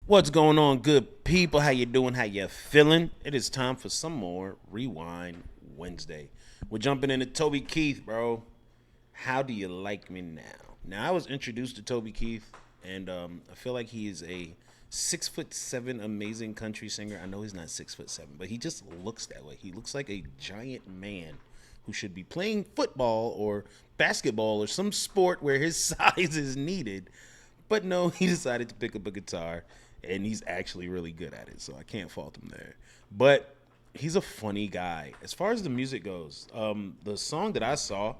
What's going on, good people? How you doing? How you feeling? It is time for some more Rewind Wednesday. We're jumping into Toby Keith, bro. How do you like me now? Now, I was introduced to Toby Keith, and I feel like he is a 6'7" amazing country singer. I know he's not 6'7", but he just looks that way. He looks like a giant man who should be playing football or basketball or some sport where his size is needed. But no, he decided to pick up a guitar, and he's actually really good at it, so I can't fault him there. But he's a funny guy. As far as the music goes, the song that I saw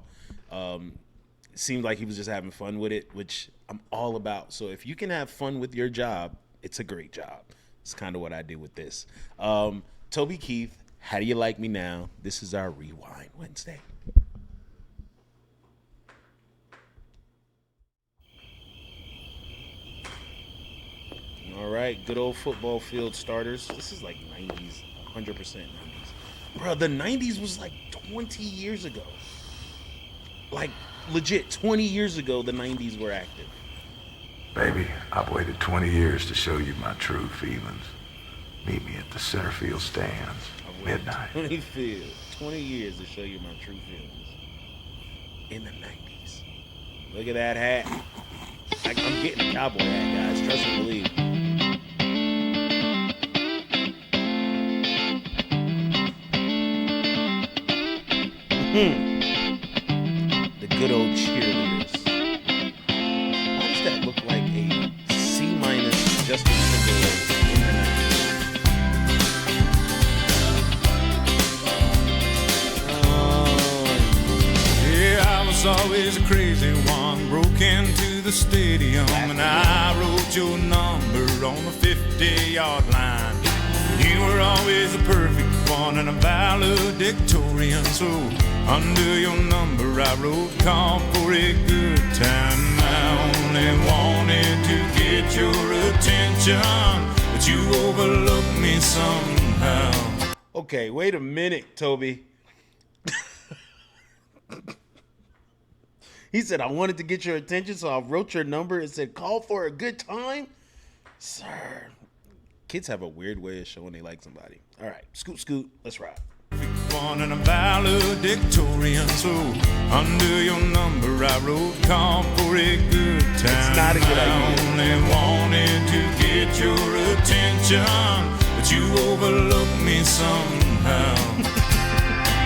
seemed like he was just having fun with it, which I'm all about. So if you can have fun with your job, it's a great job. It's kind of what I did with this. Toby Keith, How Do You Like Me Now? This is our Rewind Wednesday. All right, good old football field starters. This is like 90s, 100% 90s. Bro, the 90s was like 20 years ago. Like, legit, 20 years ago, the 90s were active. Baby, I've waited 20 years to show you my true feelings. Meet me at the center field stands, midnight. 20 years to show you my true feelings. In the 90s. Look at that hat. I'm getting a cowboy hat, guys. Trust and believe. The good old cheerleaders. Why does that look like a C- Justin Timberlake in the 90s? Yeah, I was always a crazy one. Broke into the stadium and I wrote your number on the 50-yard line. You were always the perfect one and a valedictorian. So under your number I wrote, call for a good time. I only wanted to get your attention, but you overlooked me somehow. Okay, wait a minute, Toby. He said, I wanted to get your attention, so I wrote your number and said, call for a good time? Sir, kids have a weird way of showing they like somebody. All right, scoot, scoot, let's ride. One and a valedictorian, so under your number I wrote, call for a good time. It's not a good idea. I only wanted to get your attention, but you overlooked me somehow.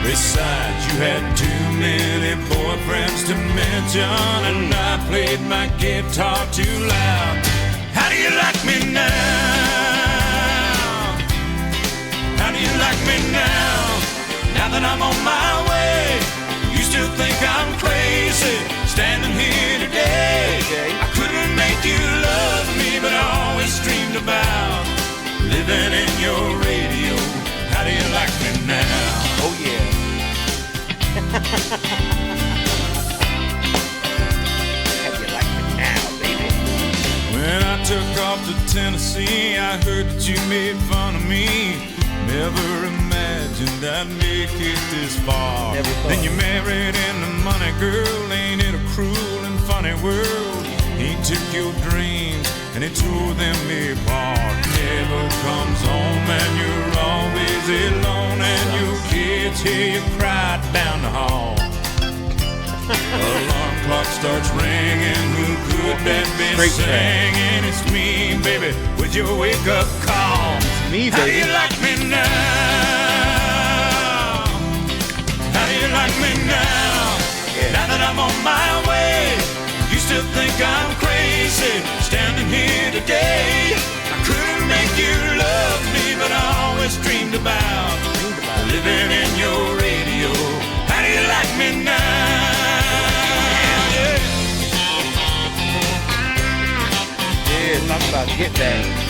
Besides, you had too many boyfriends to mention, and I played my guitar too loud. How do you like me now? How do you like me now? Now that I'm on my way, you still think I'm crazy, standing here today. I couldn't make you love me, but I always dreamed about living in your radio. How do you like me now? Oh, yeah. How do you like me now, baby? When I took off to Tennessee, I heard that you made fun of me. Never imagined I'd make it this far. Then you married into money, girl. Ain't it a cruel and funny world? He took your dreams and he tore them apart. Never comes home and you're always alone, and your kids hear you cry down the hall. Alarm clock starts ringing. Who could that be singing? It's me, baby, with your wake up call. Me, baby. How do you like me now? How do you like me now? Yeah. Now that I'm on my way, you still think I'm crazy, standing here today. I couldn't make you love me, but I always dreamed about living in your radio. How do you like me now? Yeah, talk about get that.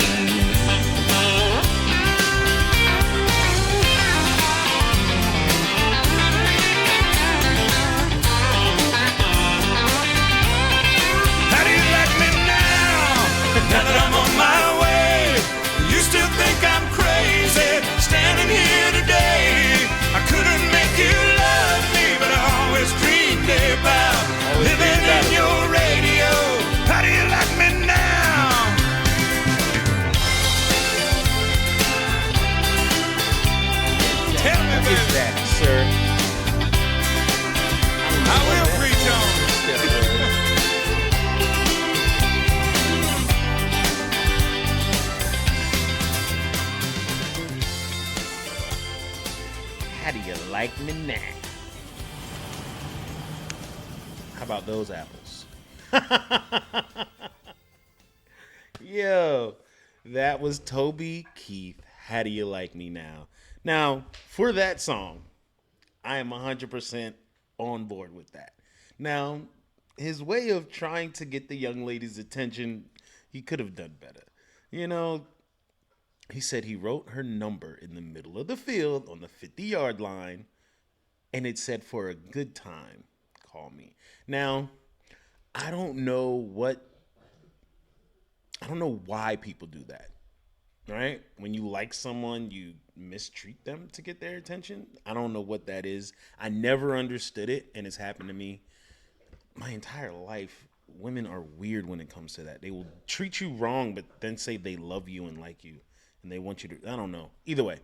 Now that I'm on my way, you still think I'm crazy, standing here today. I couldn't make you love me, but I always dreamed about living in your radio. How do you like me now? is that, sir? I will preach on. How do you like me now? How about those apples? Yo, that was Toby Keith. How do you like me now? Now, for that song, I am 100% on board with that. Now, his way of trying to get the young lady's attention, he could have done better. You know, he said he wrote her number in the middle of the field on the 50-yard line, and it said, for a good time, call me. Now, I don't know why people do that, right? When you like someone, you mistreat them to get their attention. I don't know what that is. I never understood it, and it's happened to me my entire life. Women are weird when it comes to that. They will treat you wrong, but then say they love you and like you, and they want you to, I don't know. Either way,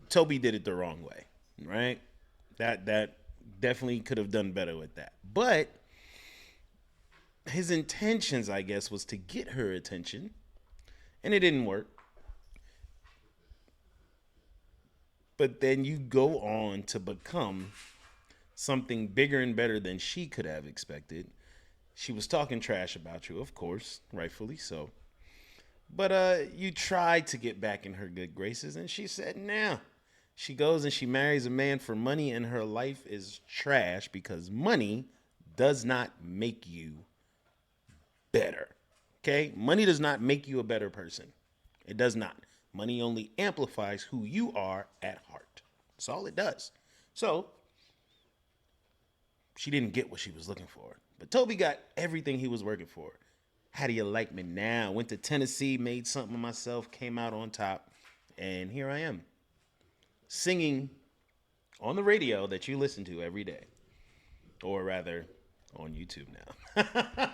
Toby did it the wrong way, right? That definitely could have done better with that. But his intentions, I guess, was to get her attention, and it didn't work. But then you go on to become something bigger and better than she could have expected. She was talking trash about you, of course, rightfully so. But you tried to get back in her good graces, and she said, nah. She goes and she marries a man for money, and her life is trash because money does not make you better. Okay? Money does not make you a better person. It does not. Money only amplifies who you are at heart. That's all it does. So, she didn't get what she was looking for. But Toby got everything he was working for. How do you like me now? Went to Tennessee, made something of myself, came out on top, and here I am. Singing on the radio that you listen to every day. Or rather, on YouTube now.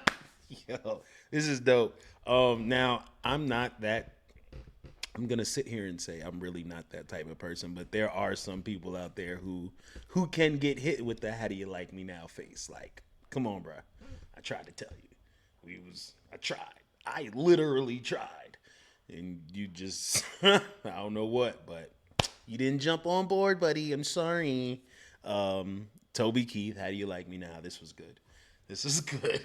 Yo, this is dope. Now, I'm going to sit here and say I'm really not that type of person, but there are some people out there who can get hit with the how do you like me now face. Like, come on, bro. I tried to tell you. I tried. I literally tried. And you just, I don't know what, but you didn't jump on board, buddy. I'm sorry. Toby Keith, how do you like me now? This was good. This is good.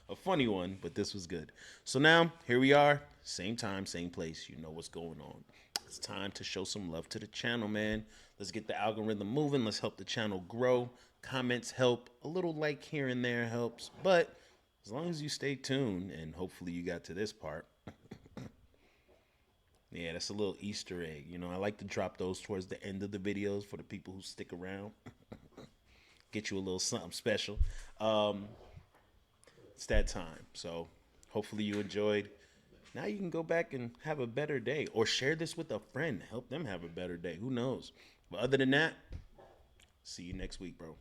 A funny one, but this was good. So now, here we are. Same time, same place. You know what's going on. It's time to show some love to the channel, man. Let's get the algorithm moving. Let's help the channel grow. Comments help. A little like here and there helps. But as long as you stay tuned, and hopefully you got to this part. Yeah, that's a little Easter egg. You know, I like to drop those towards the end of the videos for the people who stick around. Get you a little something special. It's that time. So hopefully you enjoyed. Now you can go back and have a better day, or share this with a friend. Help them have a better day. Who knows? But other than that, see you next week, bro.